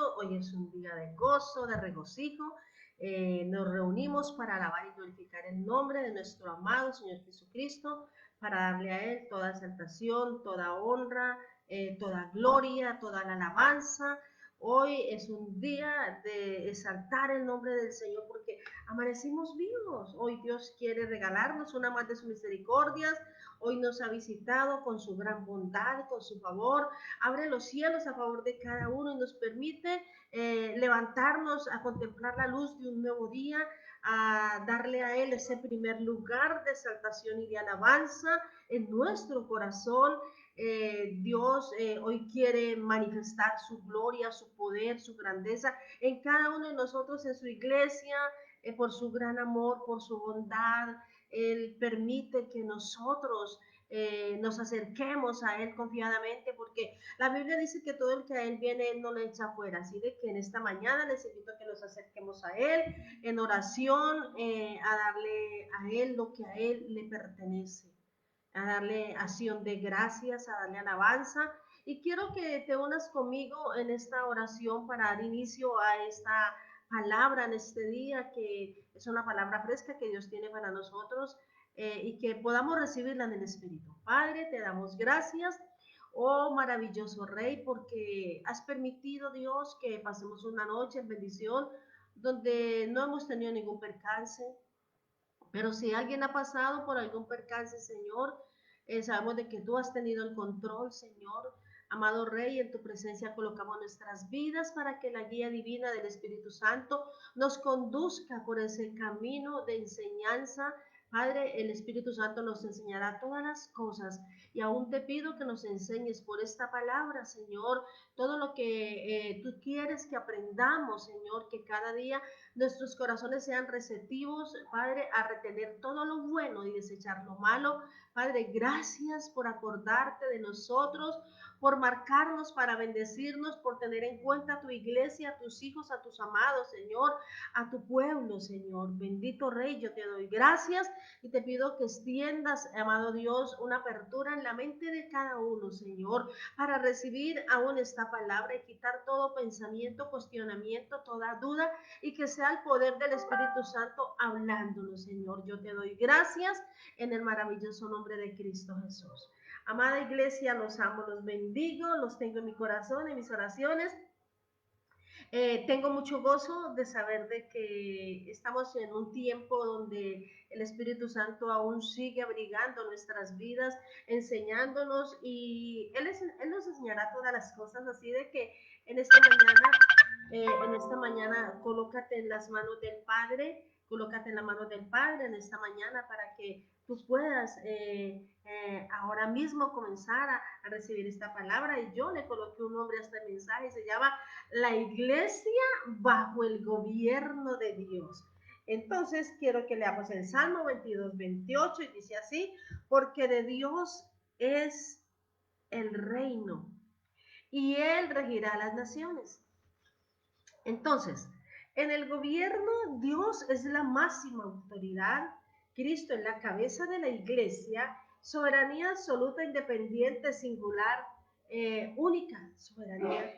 Hoy es un día de gozo, de regocijo. Nos reunimos para alabar y glorificar el nombre de nuestro amado Señor Jesucristo, para darle a Él toda exaltación, toda honra, toda gloria, toda la alabanza. Hoy es un día de exaltar el nombre del Señor porque amanecimos vivos. Hoy Dios quiere regalarnos una más de sus misericordias. Hoy nos ha visitado con su gran bondad, con su favor. Abre los cielos a favor de cada uno y nos permite levantarnos a contemplar la luz de un nuevo día, a darle a Él ese primer lugar de exaltación y de alabanza en nuestro corazón. Dios hoy quiere manifestar su gloria, su poder, su grandeza en cada uno de nosotros, en su iglesia, por su gran amor, por su bondad. Él permite que nosotros nos acerquemos a Él confiadamente, porque la Biblia dice que todo el que a Él viene, Él no lo echa afuera. Así de que en esta mañana les invito a que nos acerquemos a Él en oración, a darle a Él lo que a Él le pertenece, a darle acción de gracias, a darle alabanza. Y quiero que te unas conmigo en esta oración para dar inicio a esta palabra en este día, que es una palabra fresca que Dios tiene para nosotros, y que podamos recibirla en el Espíritu. Padre, te damos gracias, oh maravilloso Rey, porque has permitido, Dios, que pasemos una noche en bendición donde no hemos tenido ningún percance. Pero si alguien ha pasado por algún percance, Señor, sabemos de que tú has tenido el control, Señor. Amado Rey, en tu presencia colocamos nuestras vidas para que la guía divina del Espíritu Santo nos conduzca por ese camino de enseñanza. Padre, el Espíritu Santo nos enseñará todas las cosas y aún te pido que nos enseñes por esta palabra, Señor, todo lo que tú quieres que aprendamos, Señor, que cada día nuestros corazones sean receptivos, Padre, a retener todo lo bueno y desechar lo malo. Padre, gracias por acordarte de nosotros, por marcarnos para bendecirnos, por tener en cuenta a tu iglesia, a tus hijos, a tus amados, Señor, a tu pueblo, Señor. Bendito Rey, yo te doy gracias y te pido que extiendas, amado Dios, una apertura en la mente de cada uno, Señor, para recibir aún esta palabra y quitar todo pensamiento, cuestionamiento, toda duda, y que sea el poder del Espíritu Santo hablándonos, Señor. Yo te doy gracias en el maravilloso nombre de Cristo Jesús. Amada iglesia, los amo, los bendigo, los tengo en mi corazón, en mis oraciones. Tengo mucho gozo de saber de que estamos en un tiempo donde el Espíritu Santo aún sigue abrigando nuestras vidas, enseñándonos, y Él nos enseñará todas las cosas, así de que en esta mañana colócate en las manos del Padre, colócate en la mano del Padre en esta mañana para que tú puedas ahora mismo comenzar a recibir esta palabra. Y yo le coloqué un nombre a este mensaje, se llama La Iglesia bajo el gobierno de Dios. Entonces quiero que leamos el Salmo 22-28 y dice así: porque de Dios es el reino y Él regirá las naciones. Entonces, en el gobierno Dios es la máxima autoridad, Cristo es la cabeza de la iglesia, soberanía absoluta, independiente, singular, única soberanía.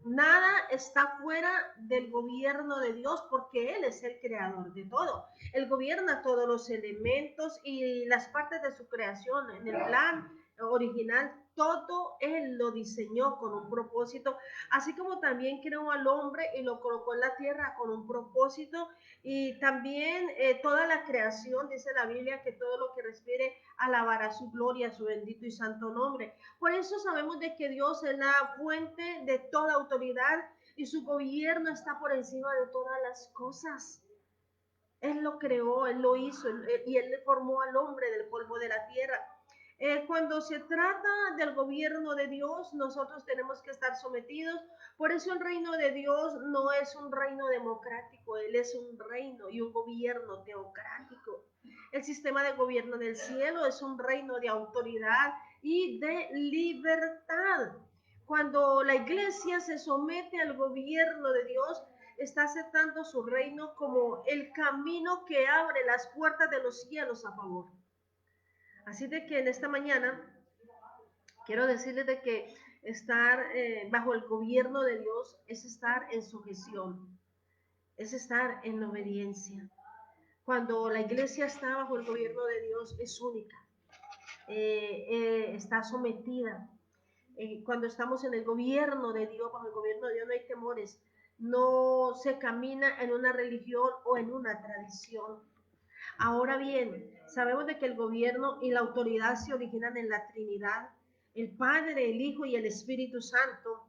Nada está fuera del gobierno de Dios porque Él es el creador de todo. Él gobierna todos los elementos y las partes de su creación en el plan original. Todo Él lo diseñó con un propósito, así como también creó al hombre y lo colocó en la tierra con un propósito. Y también toda la creación, dice la Biblia, que todo lo que respire alabará su gloria, su bendito y santo nombre. Por eso sabemos de que Dios es la fuente de toda autoridad y su gobierno está por encima de todas las cosas. Él lo creó, Él lo hizo, y Él le formó al hombre del polvo de la tierra. Cuando se trata del gobierno de Dios, nosotros tenemos que estar sometidos. Por eso el reino de Dios no es un reino democrático, Él es un reino y un gobierno teocrático. El sistema de gobierno del cielo es un reino de autoridad y de libertad. Cuando la iglesia se somete al gobierno de Dios, está aceptando su reino como el camino que abre las puertas de los cielos a favor. Así de que en esta mañana quiero decirles de que Estar bajo el gobierno de Dios es estar en sujeción, es estar en obediencia. Cuando la iglesia está bajo el gobierno de Dios es única, está sometida. Cuando estamos en el gobierno de Dios, bajo el gobierno de Dios no hay temores, no se camina en una religión o en una tradición. Ahora bien, sabemos de que el gobierno y la autoridad se originan en la Trinidad, el Padre, el Hijo y el Espíritu Santo.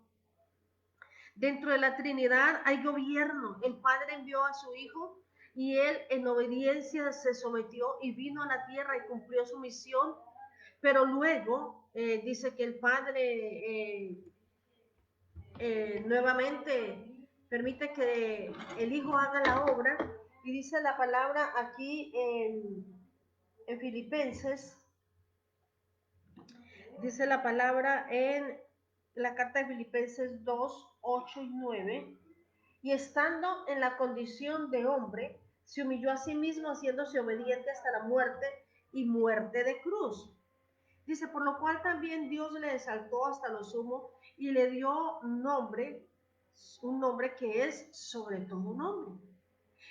Dentro de la Trinidad hay gobierno. El Padre envió a su Hijo y Él en obediencia se sometió y vino a la tierra y cumplió su misión. Pero luego dice que el Padre nuevamente permite que el Hijo haga la obra y dice la palabra aquí en Filipenses, dice la palabra en la carta de Filipenses 2, 8 y 9, y estando en la condición de hombre, se humilló a sí mismo haciéndose obediente hasta la muerte y muerte de cruz. Dice, por lo cual también Dios le exaltó hasta lo sumo y le dio nombre, un nombre que es sobre todo nombre.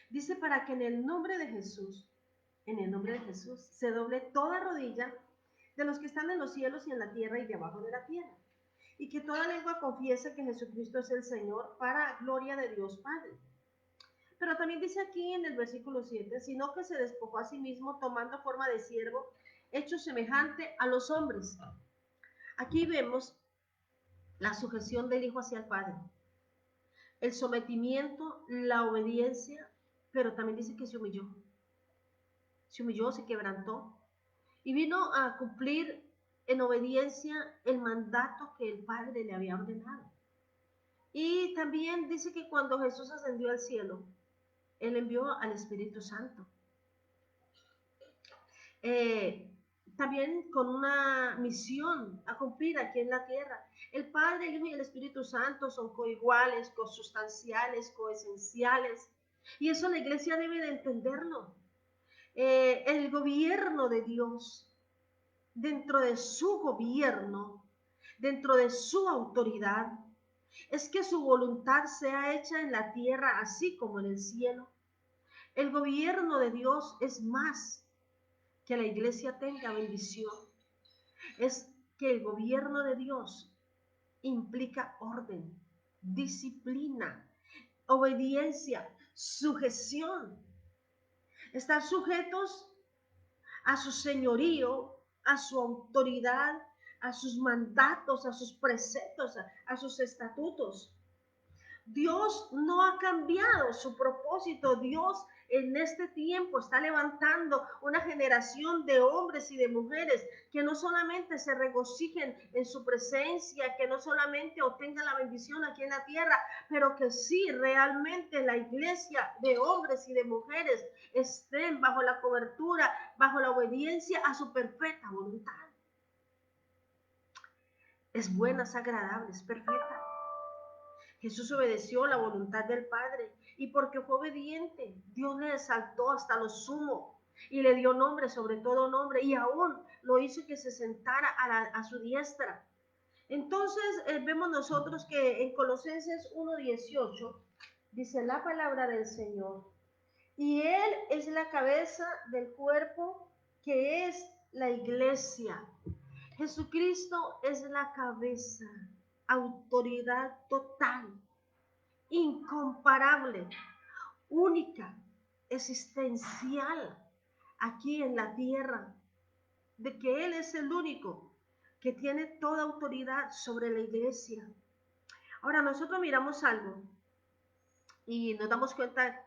Dice, para que en el nombre de Jesús, se doble toda rodilla de los que están en los cielos y en la tierra y debajo de la tierra. Y que toda lengua confiese que Jesucristo es el Señor para gloria de Dios Padre. Pero también dice aquí en el versículo 7, sino que se despojó a sí mismo tomando forma de siervo, hecho semejante a los hombres. Aquí vemos la sujeción del Hijo hacia el Padre, el sometimiento, la obediencia, pero también dice que se humilló, se quebrantó y vino a cumplir en obediencia el mandato que el Padre le había ordenado. Y también dice que cuando Jesús ascendió al cielo, Él envió al Espíritu Santo. También con una misión a cumplir aquí en la tierra. El Padre, el Hijo y el Espíritu Santo son coiguales, cosustanciales, coesenciales. Y eso la iglesia debe de entenderlo. El gobierno de Dios, dentro de su gobierno, dentro de su autoridad, es que su voluntad sea hecha en la tierra así como en el cielo. El gobierno de Dios es más que la iglesia tenga bendición. Es que el gobierno de Dios implica orden, disciplina, obediencia, sujeción. Estar sujetos a su señorío, a su autoridad, a sus mandatos, a sus preceptos, a sus estatutos. Dios no ha cambiado su propósito. Dios en este tiempo está levantando una generación de hombres y de mujeres que no solamente se regocijen en su presencia, que no solamente obtengan la bendición aquí en la tierra, pero que sí realmente la iglesia de hombres y de mujeres estén bajo la cobertura, bajo la obediencia a su perfecta voluntad. Es buena, es agradable, es perfecta. Jesús obedeció la voluntad del Padre y porque fue obediente, Dios le exaltó hasta lo sumo y le dio nombre sobre todo nombre y aún lo hizo que se sentara a su diestra. Entonces vemos nosotros que en Colosenses 1:18 dice la palabra del Señor, y Él es la cabeza del cuerpo que es la iglesia. Jesucristo es la cabeza, autoridad total, incomparable, única, existencial aquí en la tierra, de que Él es el único que tiene toda autoridad sobre la iglesia. Ahora nosotros miramos algo y nos damos cuenta,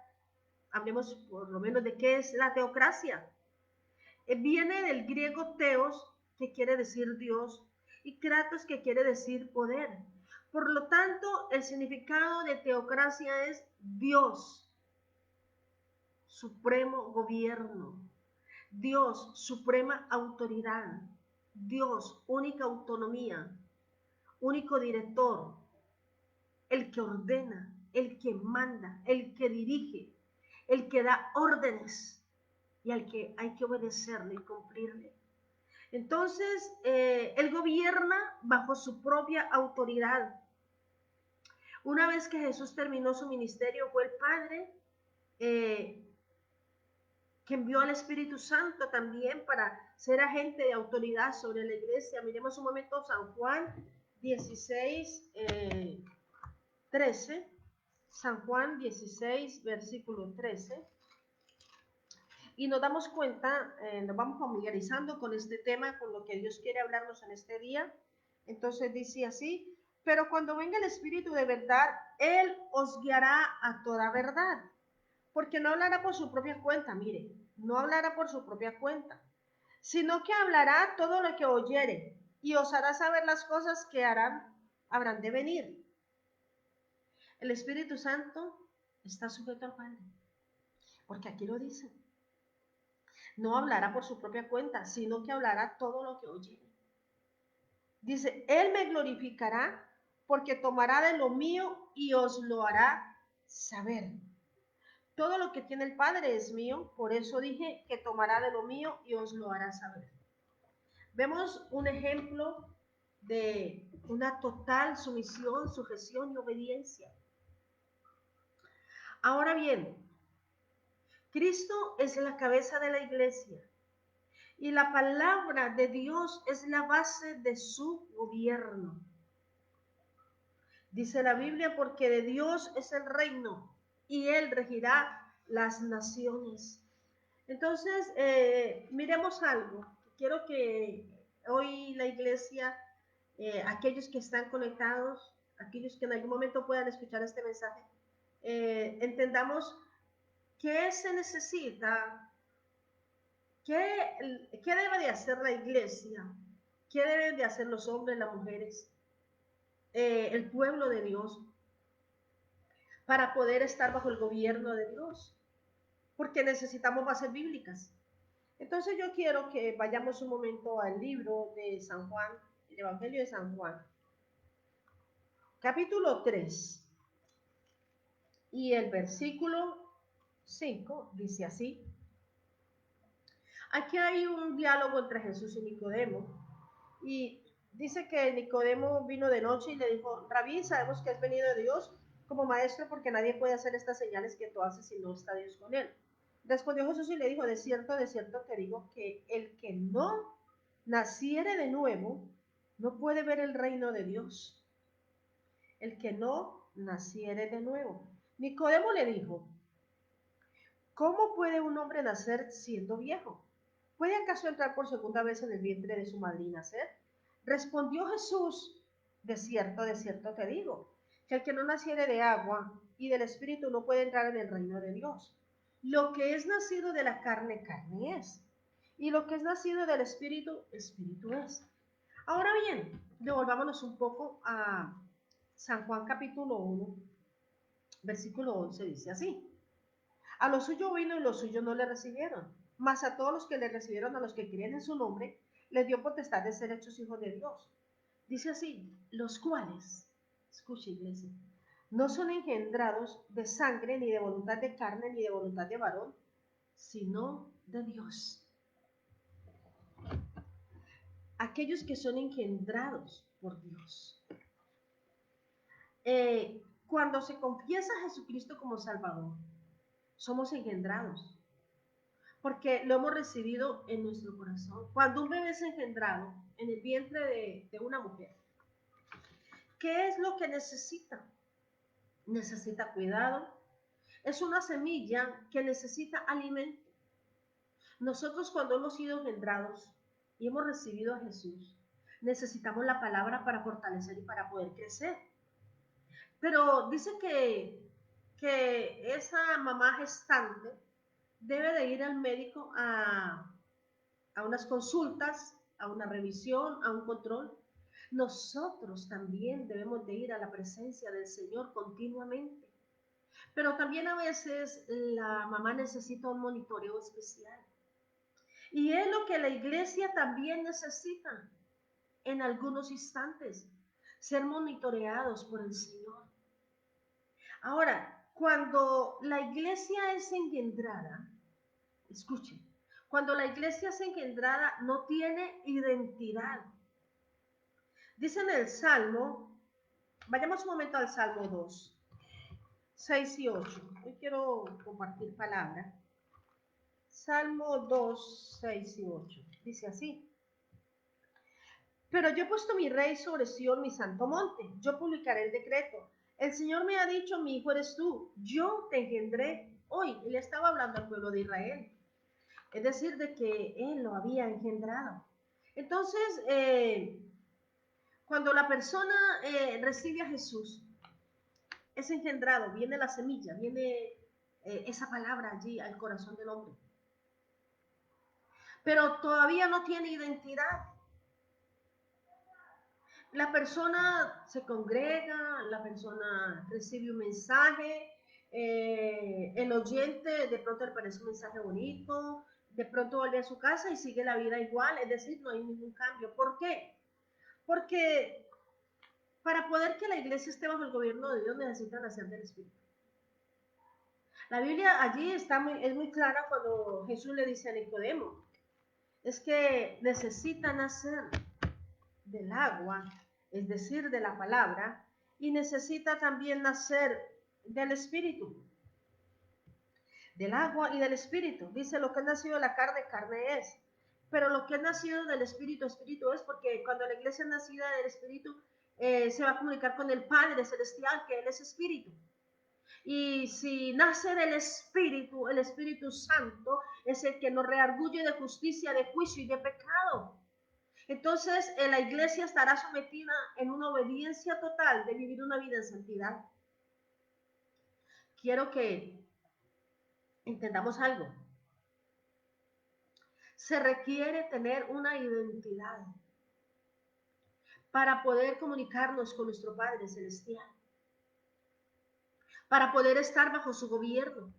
hablemos por lo menos de qué es la teocracia. Viene del griego teos, que quiere decir Dios, y kratos, que quiere decir poder. Por lo tanto, el significado de teocracia es Dios, supremo gobierno, Dios, suprema autoridad, Dios, única autonomía, único director, el que ordena, el que manda, el que dirige, el que da órdenes y al que hay que obedecerle y cumplirle. Entonces, Él gobierna bajo su propia autoridad. Una vez que Jesús terminó su ministerio, fue el Padre eh, que envió al Espíritu Santo también para ser agente de autoridad sobre la iglesia. Miremos un momento San Juan 16, 13. San Juan 16, versículo 13. Y nos damos cuenta, nos vamos familiarizando con este tema, con lo que Dios quiere hablarnos en este día. Entonces dice así: pero cuando venga el Espíritu de verdad, Él os guiará a toda verdad, porque no hablará por su propia cuenta, mire, no hablará por su propia cuenta, sino que hablará todo lo que oyere, y os hará saber las cosas que habrán de venir. El Espíritu Santo está sujeto al Padre, porque aquí lo dice. No hablará por su propia cuenta, sino que hablará todo lo que oyere. Dice, Él me glorificará porque tomará de lo mío y os lo hará saber. Todo lo que tiene el Padre es mío, por eso dije que tomará de lo mío y os lo hará saber. Vemos un ejemplo de una total sumisión, sujeción y obediencia. Ahora bien, Cristo es la cabeza de la iglesia y la palabra de Dios es la base de su gobierno. Dice la Biblia, porque de Dios es el reino y Él regirá las naciones. Entonces, miremos algo. Quiero que hoy la iglesia, aquellos que están conectados, aquellos que en algún momento puedan escuchar este mensaje, entendamos qué se necesita, qué debe de hacer la iglesia, qué deben de hacer los hombres, las mujeres, el pueblo de Dios, para poder estar bajo el gobierno de Dios, porque necesitamos bases bíblicas. Entonces yo quiero que vayamos un momento al libro de San Juan, el Evangelio de San Juan, capítulo 3, y el versículo 5 dice así. Aquí hay un diálogo entre Jesús y Nicodemo, y dice que Nicodemo vino de noche y le dijo, Rabí, sabemos que has venido de Dios como maestro, porque nadie puede hacer estas señales que tú haces si no está Dios con él. Respondió Jesús y le dijo, de cierto te digo que el que no naciere de nuevo no puede ver el reino de Dios. El que no naciere de nuevo. Nicodemo le dijo, ¿cómo puede un hombre nacer siendo viejo? ¿Puede acaso entrar por segunda vez en el vientre de su madre y nacer? Respondió Jesús, de cierto te digo, que el que no naciere de agua y del Espíritu no puede entrar en el reino de Dios. Lo que es nacido de la carne, carne es. Y lo que es nacido del Espíritu, Espíritu es. Ahora bien, devolvámonos un poco a San Juan capítulo 1, versículo 11, dice así. A los suyos vino y los suyos no le recibieron, mas a todos los que le recibieron, a los que creen en su nombre, les dio potestad de ser hechos hijos de Dios. Dice así, los cuales, escucha iglesia, no son engendrados de sangre, ni de voluntad de carne, ni de voluntad de varón, sino de Dios. Aquellos que son engendrados por Dios. Cuando se confiesa a Jesucristo como Salvador, somos engendrados, porque lo hemos recibido en nuestro corazón. Cuando un bebé es engendrado en el vientre de una mujer, ¿qué es lo que necesita? Necesita cuidado. Es una semilla que necesita alimento. Nosotros cuando hemos sido engendrados y hemos recibido a Jesús, necesitamos la palabra para fortalecer y para poder crecer. Pero dice que esa mamá gestante debe de ir al médico a unas consultas, a una revisión, a un control. Nosotros también debemos de ir a la presencia del Señor continuamente. Pero también a veces la mamá necesita un monitoreo especial. Y es lo que la iglesia también necesita en algunos instantes, ser monitoreados por el Señor. Ahora, cuando la iglesia es engendrada, escuchen, Cuando la iglesia es engendrada, no tiene identidad. Dice en el Salmo, vayamos un momento al Salmo 2, 6 y 8. Hoy quiero compartir palabra. Salmo 2, 6 y 8. Dice así. Pero yo he puesto mi rey sobre Sión, mi santo monte. Yo publicaré el decreto. El Señor me ha dicho, mi hijo eres tú. Yo te engendré hoy. Él estaba hablando al pueblo de Israel. Es decir, de que Él lo había engendrado. Entonces, cuando la persona recibe a Jesús, es engendrado, viene la semilla, viene esa palabra allí al corazón del hombre. Pero todavía no tiene identidad. La persona se congrega, la persona recibe un mensaje, el oyente de pronto le parece un mensaje bonito, de pronto vuelve a su casa y sigue la vida igual, es decir, no hay ningún cambio. ¿Por qué? Porque para poder que la iglesia esté bajo el gobierno de Dios necesita nacer del Espíritu. La Biblia allí es muy clara cuando Jesús le dice a Nicodemo, es que necesita nacer del agua, es decir, de la palabra, y necesita también nacer del Espíritu, del agua y del Espíritu. Dice, lo que es nacido de la carne, carne es, pero lo que es nacido del Espíritu, Espíritu es, porque cuando la iglesia es nacida del Espíritu, se va a comunicar con el Padre Celestial, que Él es Espíritu. Y si nace del Espíritu, el Espíritu Santo es el que nos reargulle de justicia, de juicio y de pecado. Entonces, la iglesia estará sometida en una obediencia total de vivir una vida en santidad. Quiero que entendamos algo. Se requiere tener una identidad para poder comunicarnos con nuestro Padre Celestial, para poder estar bajo su gobierno.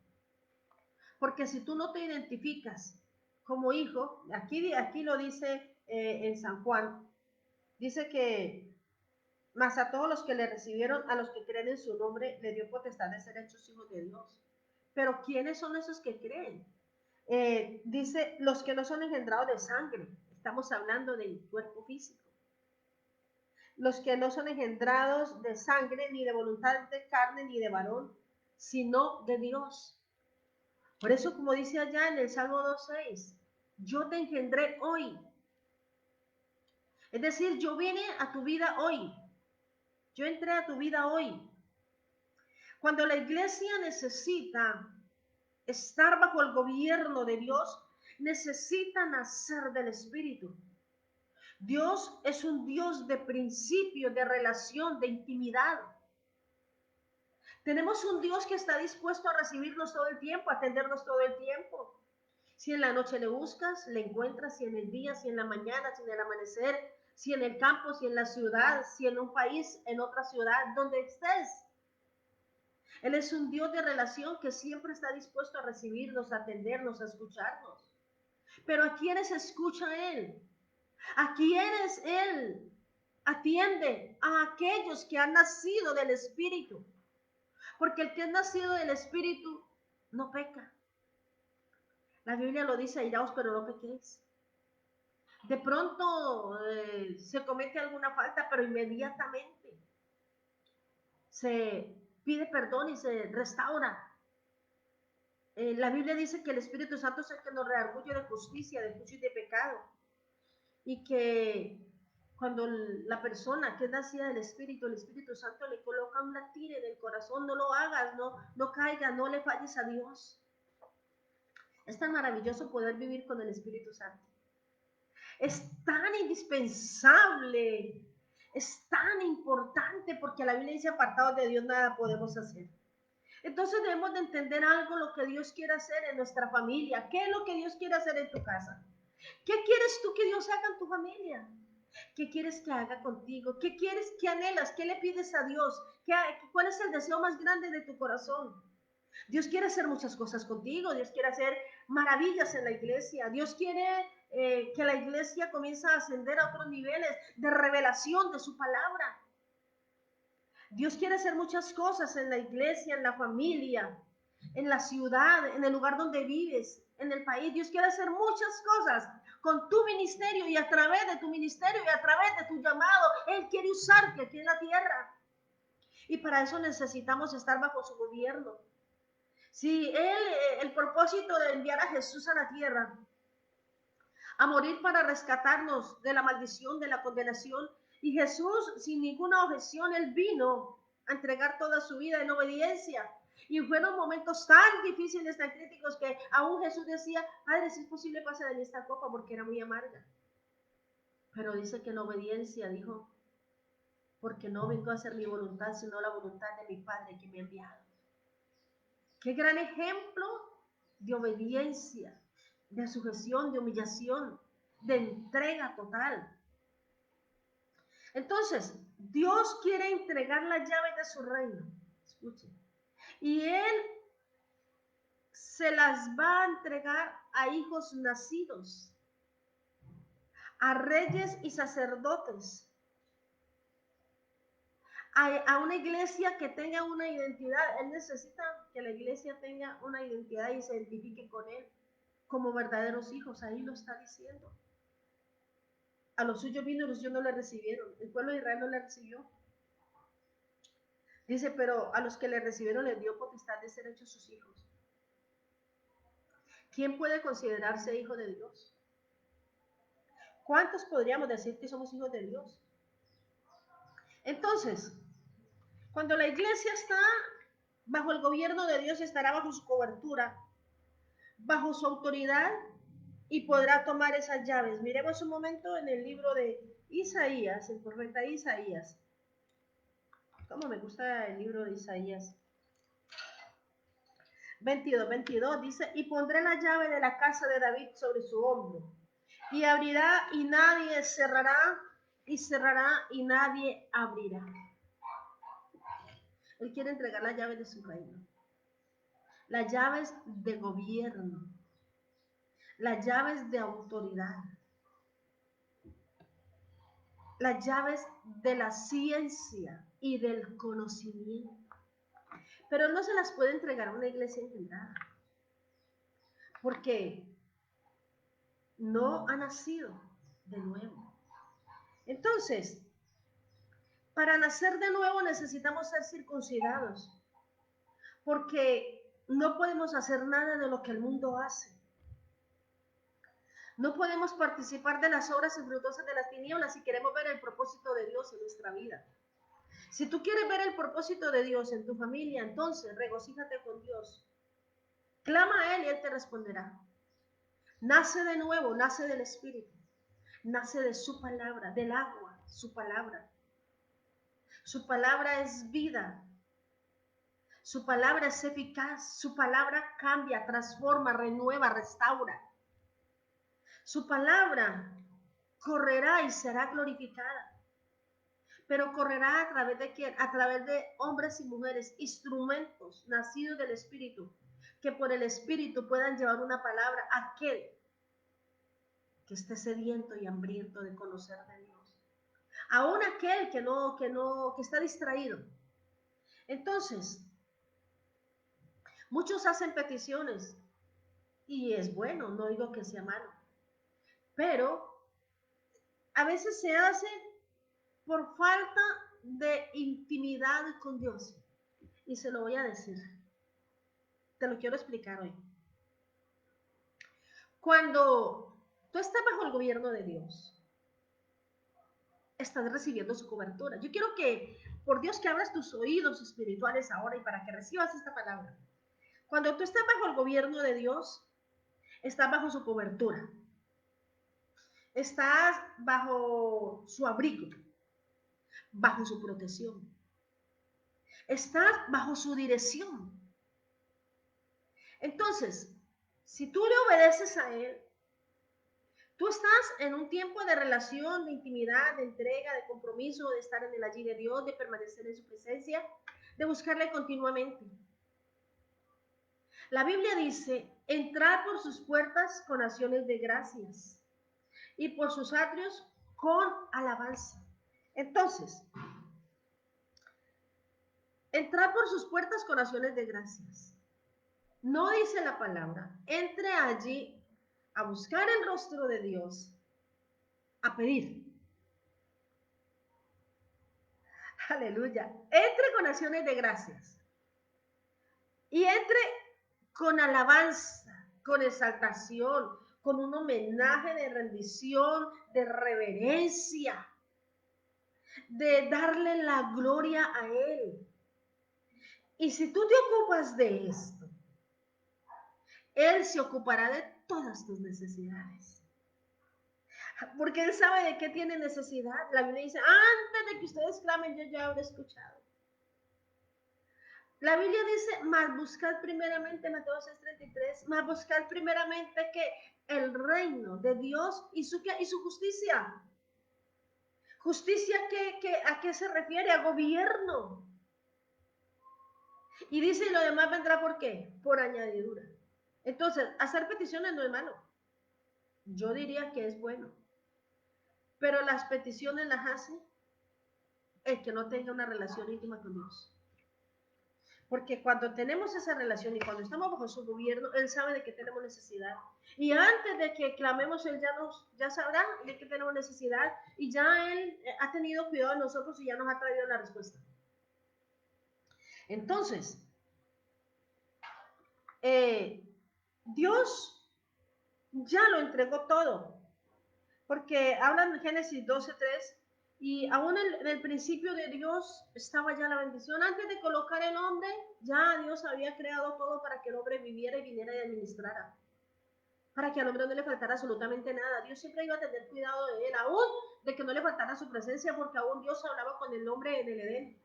Porque si tú no te identificas como hijo, aquí lo dice en San Juan, dice que mas a todos los que le recibieron, a los que creen en su nombre, le dio potestad de ser hechos hijos de Dios. Pero ¿quiénes son esos que creen? Dice, los que no son engendrados de sangre. Estamos hablando del cuerpo físico. Los que no son engendrados de sangre, ni de voluntad de carne, ni de varón, sino de Dios. Por eso, como dice allá en el Salmo 2:6, yo te engendré hoy. Es decir, yo vine a tu vida hoy. Yo entré a tu vida hoy. Cuando la iglesia necesita estar bajo el gobierno de Dios, necesita nacer del Espíritu. Dios es un Dios de principio, de relación, de intimidad. Tenemos un Dios que está dispuesto a recibirnos todo el tiempo, a atendernos todo el tiempo. Si en la noche le buscas, le encuentras, si en el día, si en la mañana, si en el amanecer, si en el campo, si en la ciudad, si en un país, en otra ciudad, donde estés. Él es un Dios de relación que siempre está dispuesto a recibirnos, a atendernos, a escucharnos. Pero ¿a quiénes escucha Él? ¿A quiénes Él atiende? A aquellos que han nacido del Espíritu. Porque el que es nacido del Espíritu no peca. La Biblia lo dice, airaos, pero no pequéis. De pronto se comete alguna falta, pero inmediatamente se pide perdón y se restaura. La Biblia dice que el Espíritu Santo es el que nos reargulle de justicia, de juicio y de pecado. Y que cuando la persona que es nacida del Espíritu, el Espíritu Santo le coloca un latir en el corazón, no lo hagas, no caigas, no le falles a Dios. Es tan maravilloso poder vivir con el Espíritu Santo. Es tan indispensable, es tan importante, porque la Biblia dice, apartados de Dios nada podemos hacer. Entonces debemos de entender algo, lo que Dios quiere hacer en nuestra familia. ¿Qué es lo que Dios quiere hacer en tu casa? ¿Qué quieres tú que Dios haga en tu familia? ¿Qué quieres que haga contigo? ¿Qué quieres, qué anhelas? ¿Qué le pides a Dios? ¿Cuál es el deseo más grande de tu corazón? Dios quiere hacer muchas cosas contigo. Dios quiere hacer maravillas en la iglesia. Dios quiere que la iglesia comience a ascender a otros niveles de revelación de su palabra. Dios quiere hacer muchas cosas en la iglesia, en la familia, en la ciudad, en el lugar donde vives. en el país. Dios quiere hacer muchas cosas con tu ministerio y a través de tu ministerio y a través de tu llamado. Él quiere usarte aquí en la tierra. Y para eso necesitamos estar bajo su gobierno. Si el propósito de enviar a Jesús a la tierra, a morir para rescatarnos de la maldición, de la condenación, y Jesús sin ninguna objeción, él vino a entregar toda su vida en obediencia. Y fueron momentos tan difíciles, tan críticos, que aún Jesús decía, Padre, si es posible, pase de mí esta copa, porque era muy amarga. Pero dice que en obediencia dijo, porque no vengo a hacer mi voluntad, sino la voluntad de mi Padre que me ha enviado. Qué gran ejemplo de obediencia, de sujeción, de humillación, de entrega total. Entonces, Dios quiere entregar las llaves de su reino. Escuchen. Y Él se las va a entregar a hijos nacidos, a reyes y sacerdotes, a una iglesia que tenga una identidad. Él necesita que la iglesia tenga una identidad y se identifique con Él como verdaderos hijos. Ahí lo está diciendo. A los suyos vino y los suyos no le recibieron. El pueblo de Israel no le recibió. Dice, pero a los que le recibieron les dio potestad de ser hechos sus hijos. ¿Quién puede considerarse hijo de Dios? ¿Cuántos podríamos decir que somos hijos de Dios? Entonces, cuando la iglesia está bajo el gobierno de Dios, estará bajo su cobertura, bajo su autoridad, y podrá tomar esas llaves. Miremos un momento en el libro de Isaías, el profeta Isaías. Cómo me gusta el libro de Isaías. 22 dice, y pondré la llave de la casa de David sobre su hombro, y abrirá y nadie cerrará, y cerrará y nadie abrirá. Él quiere entregar las llaves de su reino, las llaves de gobierno, las llaves de autoridad, las llaves de la ciencia y del conocimiento. Pero no se las puede entregar a una iglesia engendada, porque no ha nacido de nuevo. Entonces, para nacer de nuevo necesitamos ser circuncidados, porque no podemos hacer nada de lo que el mundo hace. No podemos participar de las obras infructuosas de las tinieblas si queremos ver el propósito de Dios en nuestra vida. Si tú quieres ver el propósito de Dios en tu familia, entonces regocíjate con Dios. Clama a Él y Él te responderá. Nace de nuevo, nace del Espíritu, nace de su palabra, del agua, su palabra. Su palabra es vida. Su palabra es eficaz. Su palabra cambia, transforma, renueva, restaura. Su palabra correrá y será glorificada. Pero correrá a través de quién? A través de hombres y mujeres, instrumentos nacidos del Espíritu, que por el Espíritu puedan llevar una palabra a aquel que esté sediento y hambriento de conocer de Dios. Aún aquel que está distraído. Entonces, muchos hacen peticiones y es bueno, no digo que sea malo, pero a veces se hace por falta de intimidad con Dios. Y se lo voy a decir. Te lo quiero explicar hoy. Cuando tú estás bajo el gobierno de Dios, estás recibiendo su cobertura. Yo quiero que, por Dios, que abras tus oídos espirituales ahora y para que recibas esta palabra. Cuando tú estás bajo el gobierno de Dios, estás bajo su cobertura. Estás bajo su abrigo, bajo su protección. Estás bajo su dirección. Entonces, si tú le obedeces a Él, tú estás en un tiempo de relación, de intimidad, de entrega, de compromiso, de estar en el allí de Dios, de permanecer en su presencia, de buscarle continuamente. La Biblia dice, entrar por sus puertas con acciones de gracias y por sus atrios con alabanza. Entonces, entrar por sus puertas con acciones de gracias. No dice la palabra, entre allí a buscar el rostro de Dios, a pedir. Aleluya. Entre con acciones de gracias y entre con alabanza, con exaltación, con un homenaje de rendición, de reverencia, de darle la gloria a Él. Y si tú te ocupas de esto, Él se ocupará de todas tus necesidades. Porque Él sabe de qué tiene necesidad. La Biblia dice, antes de que ustedes clamen, yo ya habré escuchado. La Biblia dice, más buscad primeramente, Mateo 6:33, más buscad primeramente que el reino de Dios y su justicia. Justicia, ¿a qué se refiere? A gobierno. Y dice, y lo demás vendrá ¿por qué? Por añadidura. Entonces, hacer peticiones no es malo. Yo diría que es bueno. Pero las peticiones las hace el que no tenga una relación íntima con Dios. Porque cuando tenemos esa relación y cuando estamos bajo su gobierno, Él sabe de qué tenemos necesidad. Y antes de que clamemos, Él ya sabrá de qué tenemos necesidad. Y ya Él ha tenido cuidado de nosotros y ya nos ha traído la respuesta. Entonces, Dios ya lo entregó todo. Porque hablan en Génesis 12:3 y aún en el principio de Dios estaba ya la bendición. Antes de colocar el hombre, ya Dios había creado todo para que el hombre viviera y viniera y administrara. Para que al hombre no le faltara absolutamente nada. Dios siempre iba a tener cuidado de él, aún de que no le faltara su presencia, porque aún Dios hablaba con el hombre en el Edén.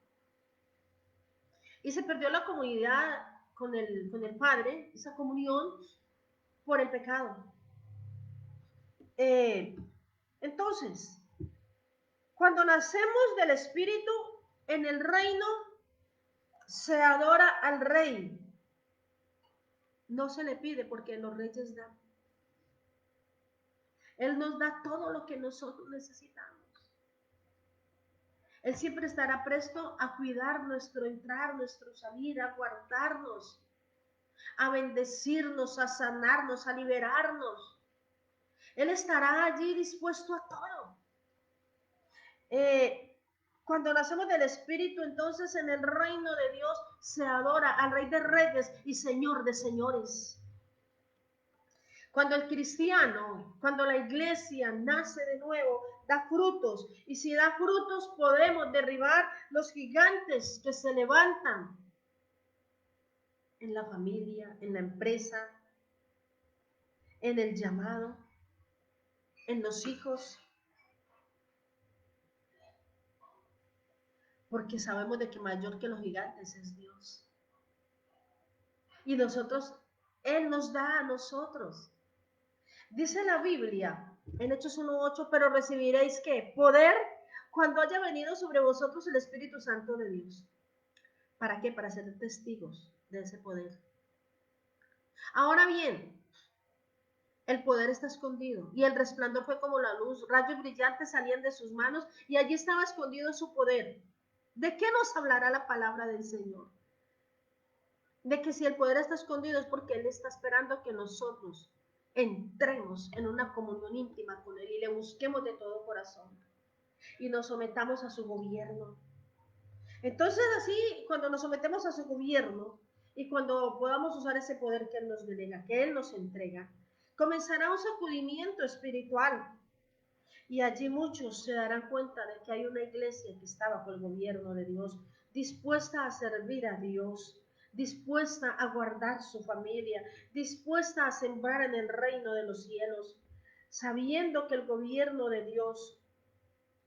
Y se perdió la comunidad con el Padre, esa comunión, por el pecado. Entonces, cuando nacemos del Espíritu, en el reino se adora al Rey. No se le pide porque los reyes dan. Él nos da todo lo que nosotros necesitamos. Él siempre estará presto a cuidar nuestro entrar, nuestro salir, a guardarnos, a bendecirnos, a sanarnos, a liberarnos. Él estará allí dispuesto a todo. Cuando nacemos del Espíritu, entonces en el reino de Dios se adora al Rey de Reyes y Señor de Señores. Cuando el cristiano, cuando la iglesia nace de nuevo, da frutos. Y si da frutos, podemos derribar los gigantes que se levantan en la familia, en la empresa, en el llamado, en los hijos. Porque sabemos de que mayor que los gigantes es Dios. Y nosotros, Él nos da a nosotros. Dice la Biblia en Hechos 1:8, pero recibiréis ¿qué? Poder cuando haya venido sobre vosotros el Espíritu Santo de Dios. ¿Para qué? Para ser testigos de ese poder. Ahora bien, el poder está escondido y el resplandor fue como la luz, rayos brillantes salían de sus manos y allí estaba escondido su poder. ¿De qué nos hablará la palabra del Señor? De que si el poder está escondido es porque Él está esperando que nosotros entremos en una comunión íntima con Él y le busquemos de todo corazón y nos sometamos a su gobierno. Entonces así, cuando nos sometemos a su gobierno y cuando podamos usar ese poder que Él nos delega, que Él nos entrega, comenzará un sacudimiento espiritual y allí muchos se darán cuenta de que hay una iglesia que está bajo el gobierno de Dios, dispuesta a servir a Dios, dispuesta a guardar su familia, dispuesta a sembrar en el reino de los cielos, sabiendo que el gobierno de Dios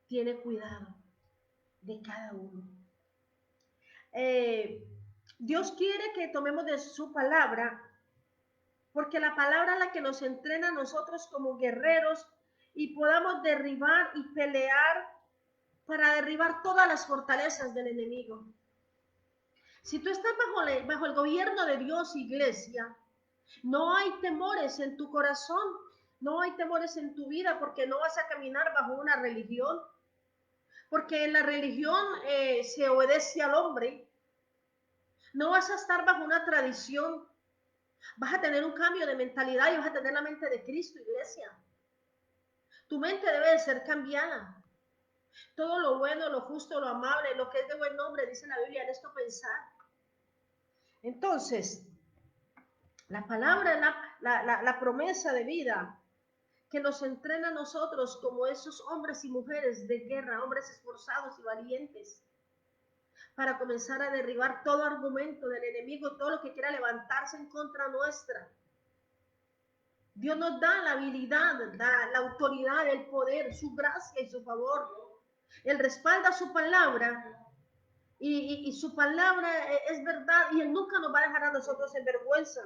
tiene cuidado de cada uno. Dios quiere que tomemos de su palabra, porque la palabra es la que nos entrena a nosotros como guerreros y podamos derribar y pelear para derribar todas las fortalezas del enemigo. Si tú estás bajo el gobierno de Dios, iglesia, no hay temores en tu corazón, no hay temores en tu vida, porque no vas a caminar bajo una religión, porque en la religión se obedece al hombre. No vas a estar bajo una tradición, Vas a tener un cambio de mentalidad y vas a tener la mente de Cristo, iglesia. Tu mente debe de ser cambiada. Todo lo bueno, lo justo, lo amable, lo que es de buen nombre, dice la Biblia, en esto pensar. Entonces, la palabra, la promesa de vida que nos entrena a nosotros como esos hombres y mujeres de guerra, hombres esforzados y valientes, para comenzar a derribar todo argumento del enemigo, todo lo que quiera levantarse en contra nuestra. Dios nos da la habilidad, da la autoridad, el poder, su gracia y su favor. Él respalda su palabra y su palabra es verdad y Él nunca nos va a dejar a nosotros en vergüenza.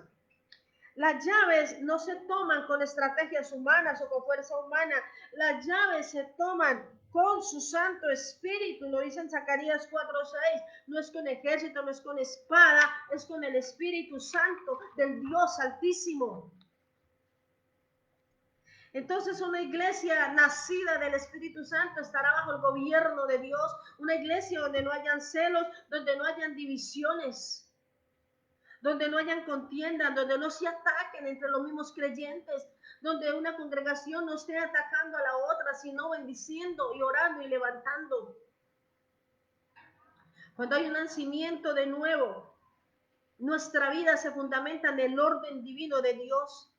Las llaves no se toman con estrategias humanas o con fuerza humana. Las llaves se toman con su Santo Espíritu. Lo dice en Zacarías 4:6. No es con ejército, no es con espada, es con el Espíritu Santo del Dios Altísimo. Entonces una iglesia nacida del Espíritu Santo estará bajo el gobierno de Dios. Una iglesia donde no hayan celos, donde no hayan divisiones, donde no hayan contiendas, donde no se ataquen entre los mismos creyentes, donde una congregación no esté atacando a la otra, sino bendiciendo y orando y levantando. Cuando hay un nacimiento de nuevo, nuestra vida se fundamenta en el orden divino de Dios.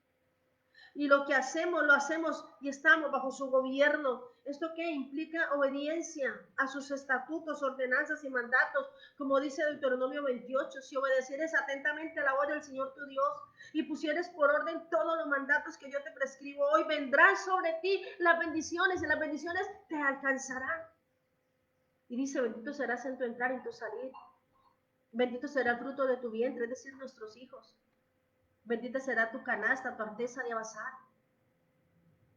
Y lo que hacemos, lo hacemos y estamos bajo su gobierno. ¿Esto qué? Implica obediencia a sus estatutos, ordenanzas y mandatos, como dice Deuteronomio 28. Si obedecieres atentamente a la voz del Señor tu Dios y pusieres por orden todos los mandatos que yo te prescribo hoy, vendrán sobre ti las bendiciones y las bendiciones te alcanzarán. Y dice, bendito serás en tu entrar y en tu salir. Bendito será el fruto de tu vientre, es decir, nuestros hijos. Bendita será tu canasta, tu arteza de amasar.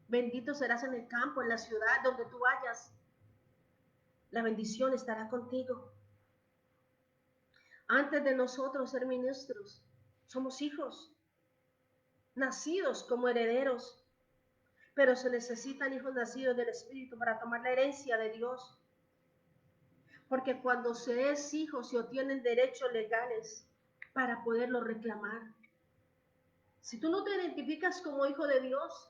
Bendito serás en el campo, en la ciudad, donde tú vayas. La bendición estará contigo. Antes de nosotros ser ministros, somos hijos, nacidos como herederos, pero se necesitan hijos nacidos del Espíritu para tomar la herencia de Dios. Porque cuando se es hijo, se obtienen derechos legales para poderlo reclamar. Si tú no te identificas como hijo de Dios,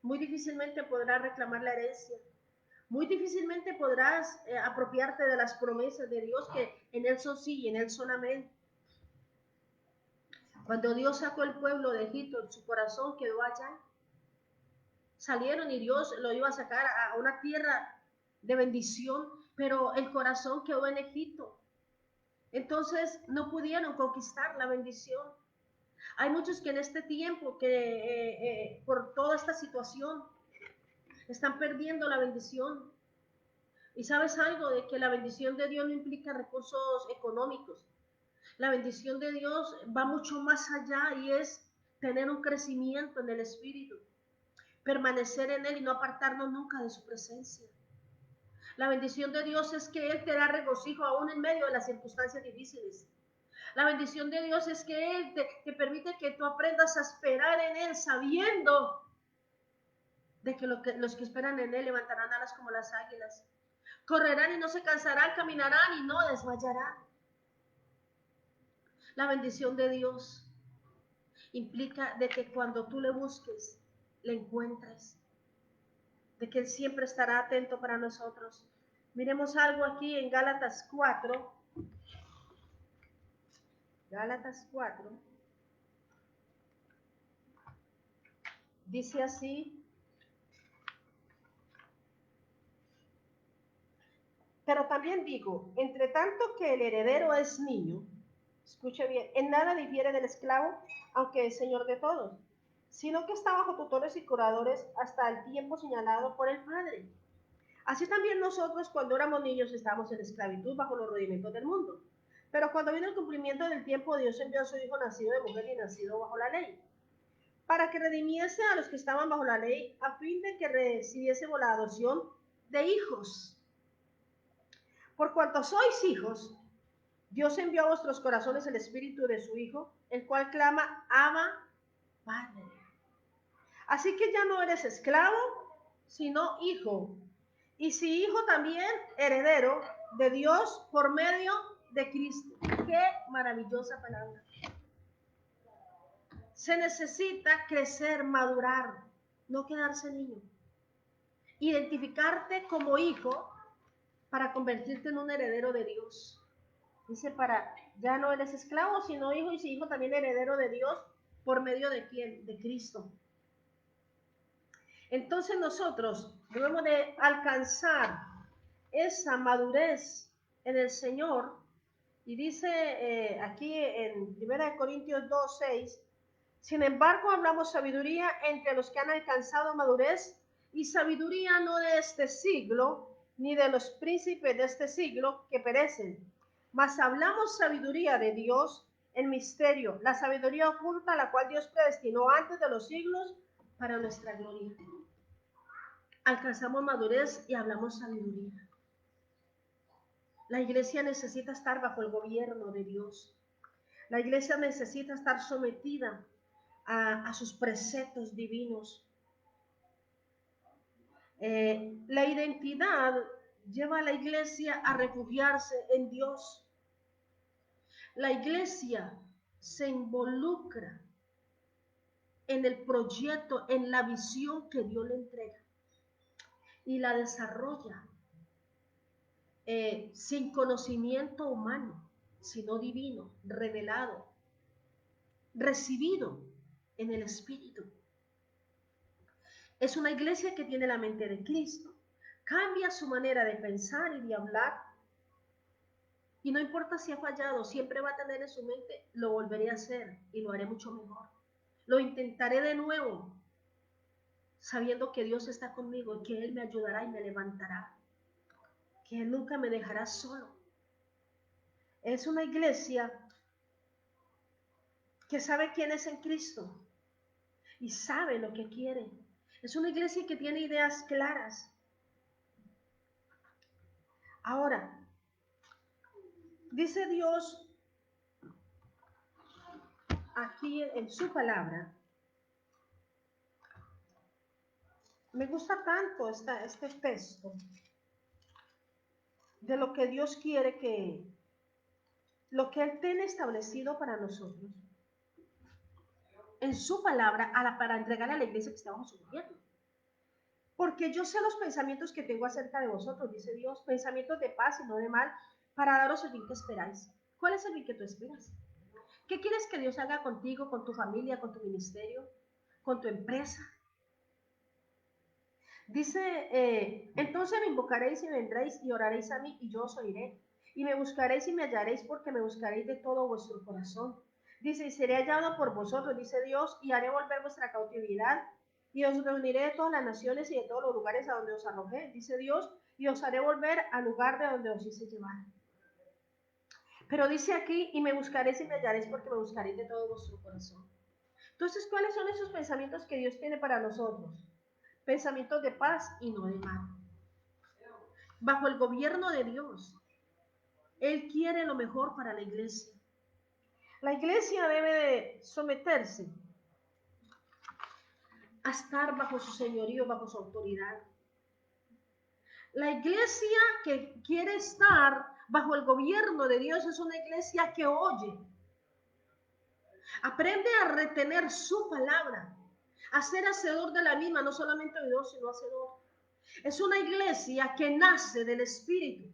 muy difícilmente podrás reclamar la herencia. Muy difícilmente podrás apropiarte de las promesas de Dios que en Él son sí y en Él son amén. Cuando Dios sacó el pueblo de Egipto, su corazón quedó allá. Salieron y Dios lo iba a sacar a una tierra de bendición, pero el corazón quedó en Egipto. Entonces no pudieron conquistar la bendición. Hay muchos que en este tiempo, que por toda esta situación, están perdiendo la bendición. Y sabes algo, de que la bendición de Dios no implica recursos económicos. La bendición de Dios va mucho más allá y es tener un crecimiento en el Espíritu, permanecer en Él y no apartarnos nunca de su presencia. La bendición de Dios es que Él te da regocijo aún en medio de las circunstancias difíciles. La bendición de Dios es que Él te permite que tú aprendas a esperar en Él, sabiendo de que los que esperan en Él levantarán alas como las águilas. Correrán y no se cansarán, caminarán y no desmayarán. La bendición de Dios implica de que cuando tú le busques, le encuentres, de que Él siempre estará atento para nosotros. Miremos algo aquí en Gálatas 4. Gálatas 4. Dice así: pero también digo, entre tanto que el heredero es niño, escuche bien, en nada difiere del esclavo, aunque es señor de todos, sino que está bajo tutores y curadores hasta el tiempo señalado por el Padre. Así también nosotros, cuando éramos niños, estábamos en esclavitud bajo los rudimentos del mundo. Pero cuando vino el cumplimiento del tiempo, Dios envió a su Hijo nacido de mujer y nacido bajo la ley, para que redimiese a los que estaban bajo la ley, a fin de que recibiésemos la adopción de hijos. Por cuanto sois hijos, Dios envió a vuestros corazones el espíritu de su Hijo, el cual clama, Abba, Padre. Así que ya no eres esclavo, sino hijo. Y si hijo, también heredero de Dios por medio de Cristo. Qué maravillosa palabra. se necesita crecer, madurar, no quedarse niño. Identificarte como hijo para convertirte en un heredero de Dios. Dice, ya no eres esclavo, sino hijo, y si hijo también heredero de Dios, ¿por medio de quién? De Cristo. Entonces nosotros debemos de alcanzar esa madurez en el Señor. Y dice aquí en 1 Corintios 2:6, sin embargo hablamos sabiduría entre los que han alcanzado madurez, y sabiduría no de este siglo, ni de los príncipes de este siglo que perecen, mas hablamos sabiduría de Dios en misterio, la sabiduría oculta, la cual Dios predestinó antes de los siglos para nuestra gloria. Alcanzamos madurez y hablamos sabiduría. La iglesia necesita estar bajo el gobierno de Dios. La iglesia necesita estar sometida a sus preceptos divinos. La identidad lleva a la iglesia a refugiarse en Dios. La iglesia se involucra en el proyecto, en la visión que Dios le entrega y la desarrolla sin conocimiento humano, sino divino, revelado, recibido en el Espíritu. Es una iglesia que tiene la mente de Cristo, cambia su manera de pensar y de hablar, y no importa si ha fallado, siempre va a tener en su mente, lo volveré a hacer y lo haré mucho mejor. Lo intentaré de nuevo, sabiendo que Dios está conmigo y que Él me ayudará y me levantará, que Él nunca me dejará solo. Es una iglesia que sabe quién es en Cristo y sabe lo que quiere. Es una iglesia que tiene ideas claras. Ahora, dice Dios aquí en su palabra, me gusta tanto este texto de lo que Dios quiere lo que Él tiene establecido para nosotros en su palabra para entregarle a la iglesia que está bajo su gobierno. Porque yo sé los pensamientos que tengo acerca de vosotros, dice Dios, pensamientos de paz y no de mal, para daros el bien que esperáis. ¿Cuál es el bien que tú esperas? ¿Qué quieres que Dios haga contigo, con tu familia, con tu ministerio, con tu empresa? Dice, entonces me invocaréis y vendréis y oraréis a mí y yo os oiré. Y me buscaréis y me hallaréis porque me buscaréis de todo vuestro corazón. Dice, y seré hallado por vosotros, dice Dios, y haré volver vuestra cautividad. Y os reuniré de todas las naciones y de todos los lugares a donde os arrojé, dice Dios, y os haré volver al lugar de donde os hice llevar. Pero dice aquí, y me buscaréis y me hallaréis porque me buscaréis de todo vuestro corazón. Entonces, ¿cuáles son esos pensamientos que Dios tiene para nosotros? Pensamientos de paz y no de mal. Bajo el gobierno de Dios, Él quiere lo mejor para la iglesia. La iglesia debe de someterse a estar bajo su señorío, bajo su autoridad. La iglesia que quiere estar bajo el gobierno de Dios es una iglesia que oye. Aprende a retener su palabra, a ser hacedor de la misma, no solamente oidor, sino hacedor. Es una iglesia que nace del Espíritu.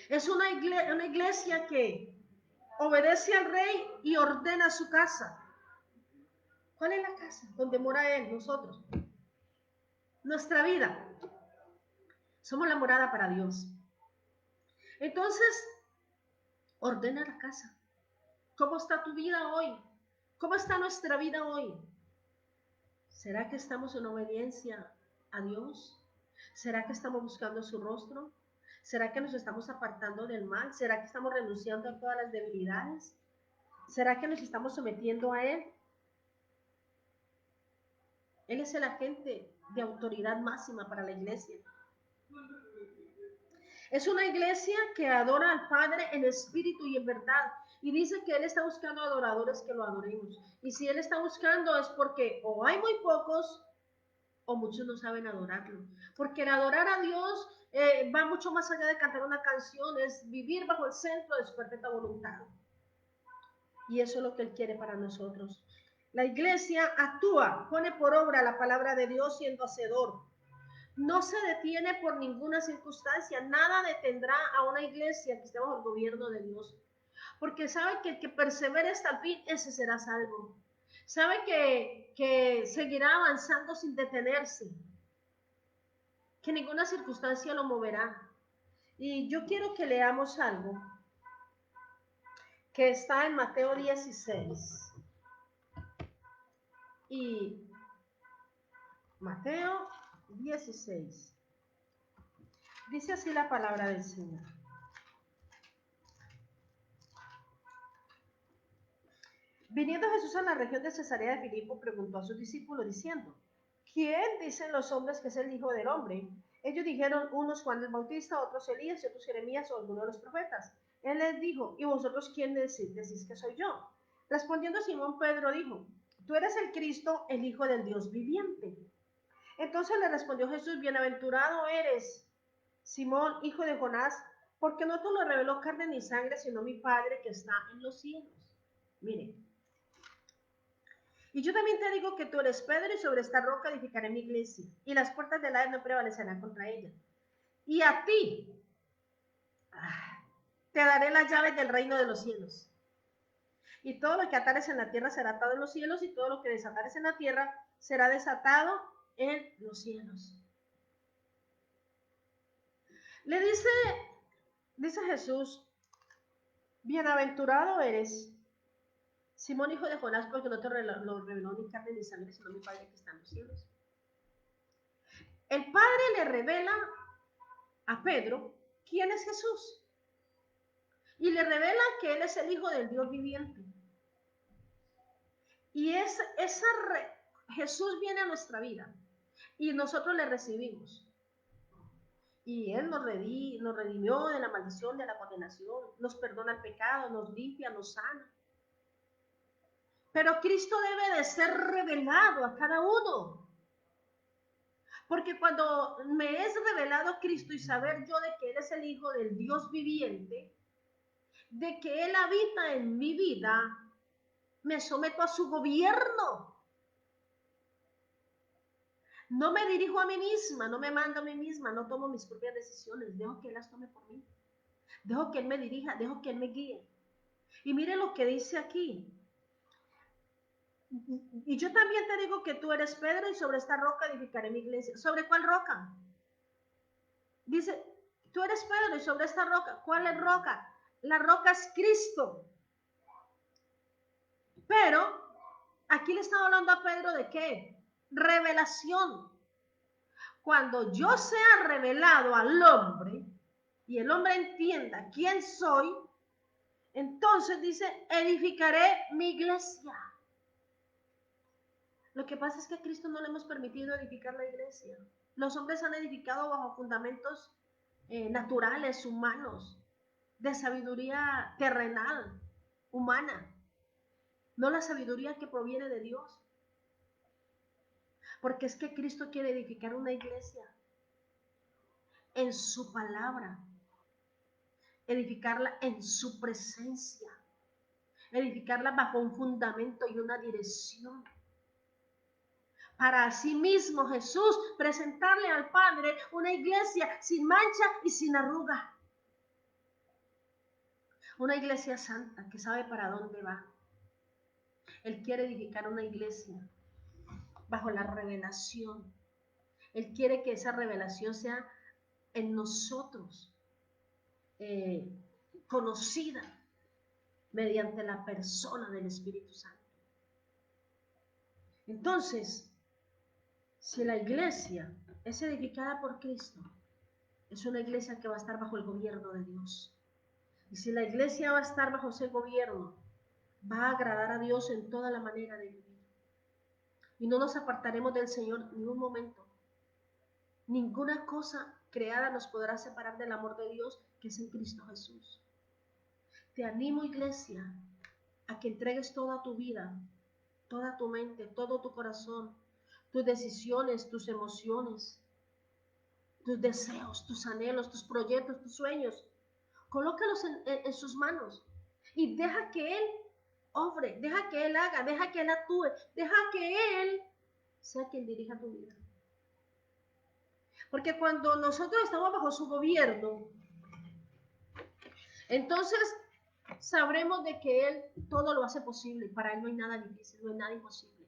Es una iglesia que obedece al rey y ordena su casa. ¿Cuál es la casa donde mora Él? Nosotros. Nuestra vida. Somos la morada para Dios. Entonces, ordena la casa. ¿Cómo está tu vida hoy? ¿Cómo está nuestra vida hoy? ¿Será que estamos en obediencia a Dios? ¿Será que estamos buscando su rostro? ¿Será que nos estamos apartando del mal? ¿Será que estamos renunciando a todas las debilidades? ¿Será que nos estamos sometiendo a Él? Él es el agente de autoridad máxima para la iglesia. Es una iglesia que adora al Padre en espíritu y en verdad. Y dice que Él está buscando adoradores que lo adoremos. Y si Él está buscando es porque o hay muy pocos o muchos no saben adorarlo. Porque el adorar a Dios va mucho más allá de cantar una canción, es vivir bajo el centro de su perfecta voluntad. Y eso es lo que Él quiere para nosotros. La iglesia actúa, pone por obra la palabra de Dios siendo hacedor. No se detiene por ninguna circunstancia. Nada detendrá a una iglesia que esté bajo el gobierno de Dios. Porque sabe que el que persevere hasta el fin, ese será salvo. Sabe que seguirá avanzando sin detenerse. Que ninguna circunstancia lo moverá. Y yo quiero que leamos algo que está en Mateo 16. Y Mateo 16. Dice así la palabra del Señor. Viniendo Jesús a la región de Cesarea de Filipo, preguntó a sus discípulos diciendo: ¿Quién dicen los hombres que es el Hijo del Hombre? Ellos dijeron, unos Juan el Bautista, otros Elías y otros Jeremías o alguno de los profetas. Él les dijo: ¿y vosotros quién decís que soy yo? Respondiendo Simón Pedro dijo: tú eres el Cristo, el Hijo del Dios viviente. Entonces le respondió Jesús: bienaventurado eres, Simón, hijo de Jonás, porque no te lo reveló carne ni sangre, sino mi Padre que está en los cielos. Miren. Y yo también te digo que tú eres Pedro, y sobre esta roca edificaré mi iglesia, y las puertas del Hades no prevalecerán contra ella. Y a ti te daré las llaves del reino de los cielos. Y todo lo que atares en la tierra será atado en los cielos, y todo lo que desatares en la tierra será desatado en los cielos. Le dice Jesús: bienaventurado eres, Simón, hijo de Jonás, porque no te lo reveló ni carne ni sangre, sino mi Padre que está en los cielos. El Padre le revela a Pedro quién es Jesús. Y le revela que Él es el Hijo del Dios viviente. Y Jesús viene a nuestra vida y nosotros le recibimos. Y Él nos redimió de la maldición, de la condenación, nos perdona el pecado, nos limpia, nos sana. Pero Cristo debe de ser revelado a cada uno. Porque cuando me es revelado Cristo y saber yo de que Él es el Hijo del Dios viviente, de que Él habita en mi vida, me someto a su gobierno. No me dirijo a mí misma, no me mando a mí misma, no tomo mis propias decisiones, dejo que Él las tome por mí. Dejo que Él me dirija, dejo que Él me guíe. Y mire lo que dice aquí. Y yo también te digo que tú eres Pedro, y sobre esta roca edificaré mi iglesia. ¿Sobre cuál roca? Dice, tú eres Pedro, y sobre esta roca. ¿Cuál es roca? La roca es Cristo. Pero aquí le estaba hablando a Pedro de qué? Revelación. Cuando yo sea revelado al hombre y el hombre entienda quién soy, entonces dice, edificaré mi iglesia. Lo que pasa es que a Cristo no le hemos permitido edificar la iglesia. Los hombres han edificado bajo fundamentos naturales, humanos, de sabiduría terrenal, humana, no la sabiduría que proviene de Dios. Porque es que Cristo quiere edificar una iglesia en su palabra, edificarla en su presencia, edificarla bajo un fundamento y una dirección. Para así mismo Jesús presentarle al Padre una iglesia sin mancha y sin arruga. Una iglesia santa que sabe para dónde va. Él quiere edificar una iglesia bajo la revelación. Él quiere que esa revelación sea en nosotros conocida mediante la persona del Espíritu Santo. Entonces, si la iglesia es edificada por Cristo, es una iglesia que va a estar bajo el gobierno de Dios. Y si la iglesia va a estar bajo ese gobierno, va a agradar a Dios en toda la manera de vivir. Y no nos apartaremos del Señor ni un momento. Ninguna cosa creada nos podrá separar del amor de Dios que es en Cristo Jesús. Te animo, iglesia, a que entregues toda tu vida, toda tu mente, todo tu corazón, tus decisiones, tus emociones, tus deseos, tus anhelos, tus proyectos, tus sueños. Colócalos en sus manos y deja que Él obre, deja que Él haga, deja que Él actúe, deja que Él sea quien dirija tu vida. Porque cuando nosotros estamos bajo su gobierno, entonces sabremos de que Él todo lo hace posible. Para Él no hay nada difícil, no hay nada imposible.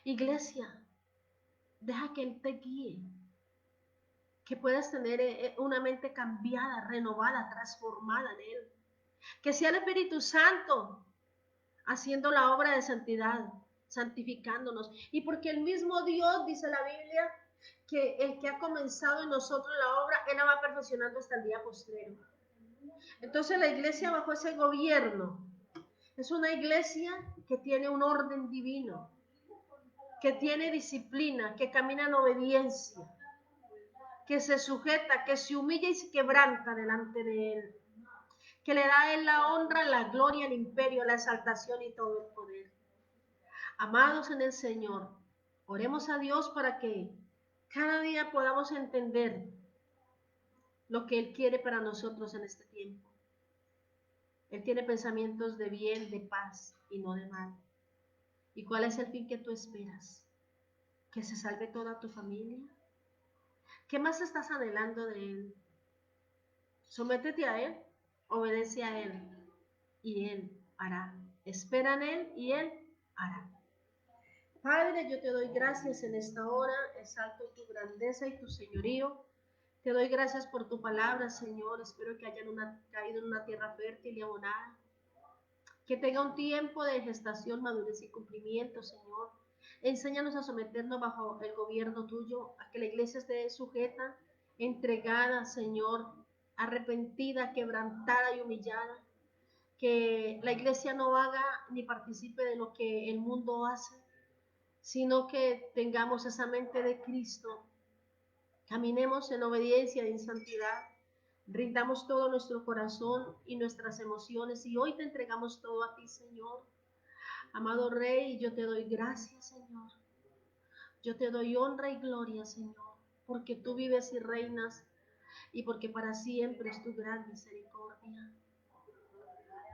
Iglesia, deja que Él te guíe, que puedas tener una mente cambiada, renovada, transformada en Él. Que sea el Espíritu Santo haciendo la obra de santidad, santificándonos. Y porque el mismo Dios, dice la Biblia, que el que ha comenzado en nosotros la obra, Él la va perfeccionando hasta el día postrero. Entonces la iglesia bajo ese gobierno es una iglesia que tiene un orden divino, que tiene disciplina, que camina en obediencia, que se sujeta, que se humilla y se quebranta delante de Él, que le da a Él la honra, la gloria, el imperio, la exaltación y todo el poder. Amados en el Señor, oremos a Dios para que cada día podamos entender lo que Él quiere para nosotros en este tiempo. Él tiene pensamientos de bien, de paz y no de mal. ¿Y cuál es el fin que tú esperas? ¿Que se salve toda tu familia? ¿Qué más estás anhelando de Él? Sométete a Él, obedece a Él y Él hará. Espera en Él y Él hará. Padre, yo te doy gracias en esta hora, exalto tu grandeza y tu señorío. Te doy gracias por tu palabra, Señor. Espero que hayan caído en una tierra fértil y abonada. Que tenga un tiempo de gestación, madurez y cumplimiento, Señor. Enséñanos a someternos bajo el gobierno tuyo, a que la iglesia esté sujeta, entregada, Señor, arrepentida, quebrantada y humillada. Que la iglesia no haga ni participe de lo que el mundo hace, sino que tengamos esa mente de Cristo. Caminemos en obediencia y en santidad. Rindamos todo nuestro corazón y nuestras emociones y hoy te entregamos todo a ti, Señor. Amado Rey, yo te doy gracias, Señor. Yo te doy honra y gloria, Señor, porque tú vives y reinas y porque para siempre es tu gran misericordia.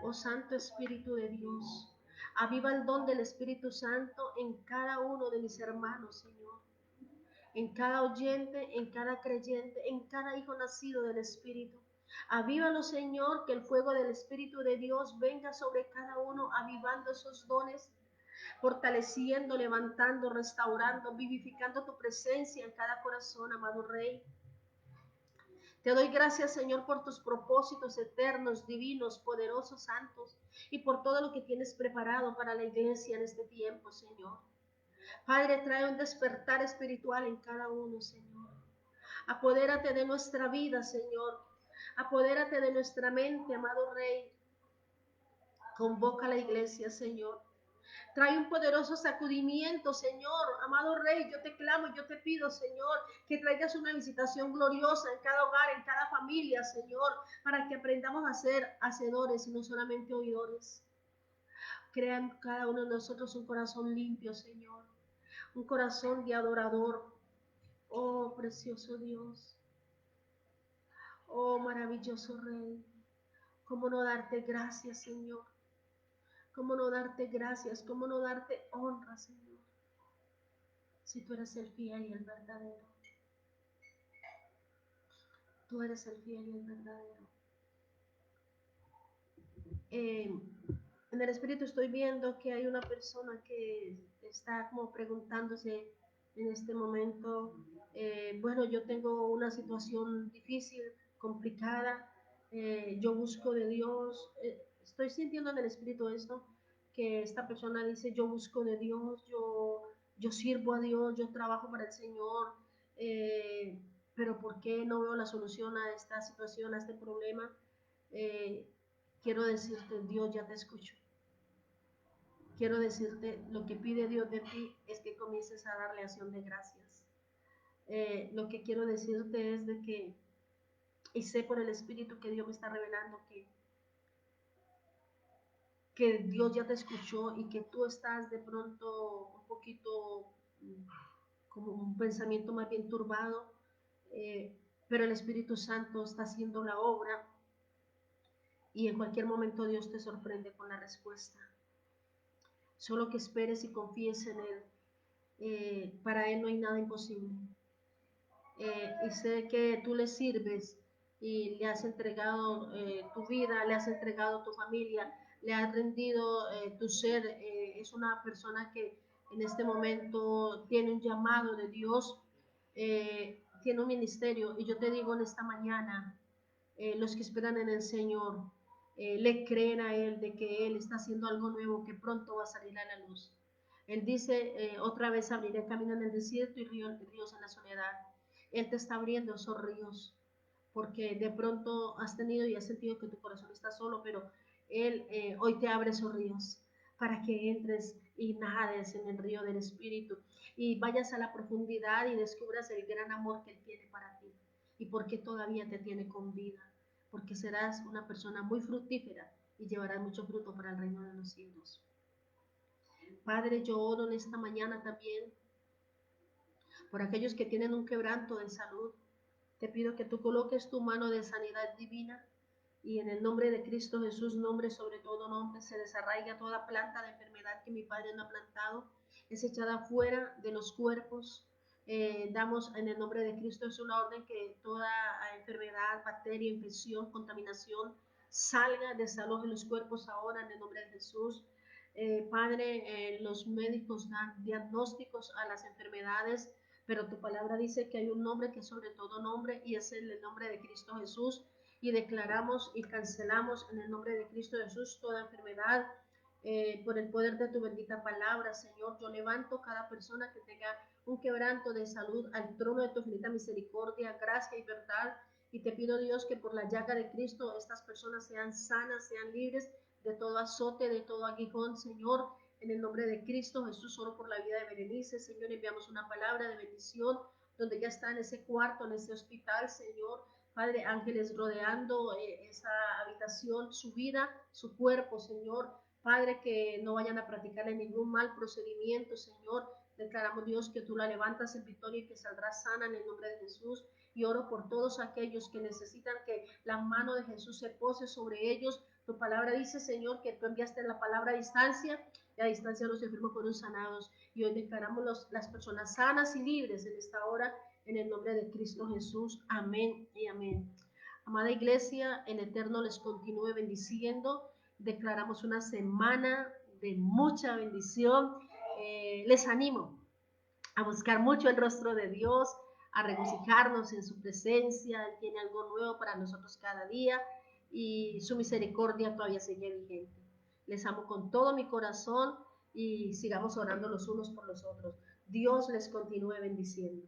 Oh Santo Espíritu de Dios, aviva el don del Espíritu Santo en cada uno de mis hermanos, Señor. En cada oyente, en cada creyente, en cada hijo nacido del Espíritu. Avívalo, Señor, que el fuego del Espíritu de Dios venga sobre cada uno, avivando esos dones, fortaleciendo, levantando, restaurando, vivificando tu presencia en cada corazón, amado Rey. Te doy gracias, Señor, por tus propósitos eternos, divinos, poderosos, santos, y por todo lo que tienes preparado para la iglesia en este tiempo, Señor. Padre, trae un despertar espiritual en cada uno, Señor. Apodérate de nuestra vida, Señor. Apodérate de nuestra mente, amado Rey. Convoca a la iglesia, Señor. Trae un poderoso sacudimiento, Señor. Amado Rey, yo te clamo, yo te pido, Señor, que traigas una visitación gloriosa en cada hogar, en cada familia, Señor, para que aprendamos a ser hacedores y no solamente oidores. Crea en cada uno de nosotros un corazón limpio, Señor. Un corazón de adorador. Oh, precioso Dios. Oh, maravilloso Rey. ¿Cómo no darte gracias, Señor? ¿Cómo no darte gracias? ¿Cómo no darte honra, Señor? Si tú eres el fiel y el verdadero. Tú eres el fiel y el verdadero. En el Espíritu estoy viendo que hay una persona que está como preguntándose en este momento, bueno, yo tengo una situación difícil, complicada, yo busco de Dios, estoy sintiendo en el Espíritu esto, que esta persona dice, yo busco de Dios, yo sirvo a Dios, yo trabajo para el Señor, pero ¿por qué no veo la solución a esta situación, a este problema? Eh, Quiero decirte, Dios ya te escuchó. Quiero decirte, lo que pide Dios de ti es que comiences a darle acción de gracias. Lo que quiero decirte es de que, y sé por el Espíritu que Dios me está revelando que Dios ya te escuchó y que tú estás de pronto un poquito como un pensamiento más bien turbado, pero el Espíritu Santo está haciendo la obra y en cualquier momento Dios te sorprende con la respuesta. Solo que esperes y confíes en Él. Para Él no hay nada imposible. Y sé que tú le sirves y le has entregado tu vida, le has entregado tu familia, le has rendido tu ser. Es una persona que en este momento tiene un llamado de Dios, tiene un ministerio. Y yo te digo en esta mañana, los que esperan en el Señor, le creen a Él de que Él está haciendo algo nuevo, que pronto va a salir a la luz. Él dice, otra vez abriré camino en el desierto y ríos en la soledad. Él te está abriendo esos ríos, porque de pronto has tenido y has sentido que tu corazón está solo, pero Él hoy te abre esos ríos para que entres y nades en el río del Espíritu y vayas a la profundidad y descubras el gran amor que Él tiene para ti y por qué todavía te tiene con vida, porque serás una persona muy fructífera y llevarás mucho fruto para el reino de los cielos. Padre, yo oro en esta mañana también por aquellos que tienen un quebranto de salud. Te pido que tú coloques tu mano de sanidad divina y en el nombre de Cristo Jesús, nombre sobre todo nombre, se desarraiga toda planta de enfermedad que mi Padre no ha plantado, es echada fuera de los cuerpos. Damos en el nombre de Cristo es una orden que toda enfermedad, bacteria, infección, contaminación salga, desaloje los cuerpos ahora en el nombre de Jesús. Padre, los médicos dan diagnósticos a las enfermedades, pero tu palabra dice que hay un nombre que es sobre todo nombre y es el nombre de Cristo Jesús, y declaramos y cancelamos en el nombre de Cristo Jesús toda enfermedad por el poder de tu bendita palabra, Señor. Yo levanto cada persona que tenga un quebranto de salud al trono de tu infinita misericordia, gracia y verdad, y te pido, Dios, que por la llaga de Cristo estas personas sean sanas, sean libres de todo azote, de todo aguijón, Señor. En el nombre de Cristo Jesús, oro por la vida de Berenice, Señor, enviamos una palabra de bendición donde ya está en ese cuarto, en ese hospital, Señor. Padre, ángeles rodeando esa habitación, su vida, su cuerpo, Señor. Padre, que no vayan a practicarle ningún mal procedimiento, Señor. Declaramos, Dios, que tú la levantas en victoria y que saldrá sana en el nombre de Jesús. Y oro por todos aquellos que necesitan que la mano de Jesús se pose sobre ellos. Tu palabra dice, Señor, que tú enviaste la palabra a distancia y a distancia los enfermos fueron sanados. Y hoy declaramos las personas sanas y libres en esta hora en el nombre de Cristo Jesús. Amén y amén. Amada iglesia, el Eterno les continúe bendiciendo. Declaramos una semana de mucha bendición. Les animo a buscar mucho el rostro de Dios, a regocijarnos en su presencia. Él tiene algo nuevo para nosotros cada día y su misericordia todavía sigue vigente. Les amo con todo mi corazón y sigamos orando los unos por los otros. Dios les continúe bendiciendo.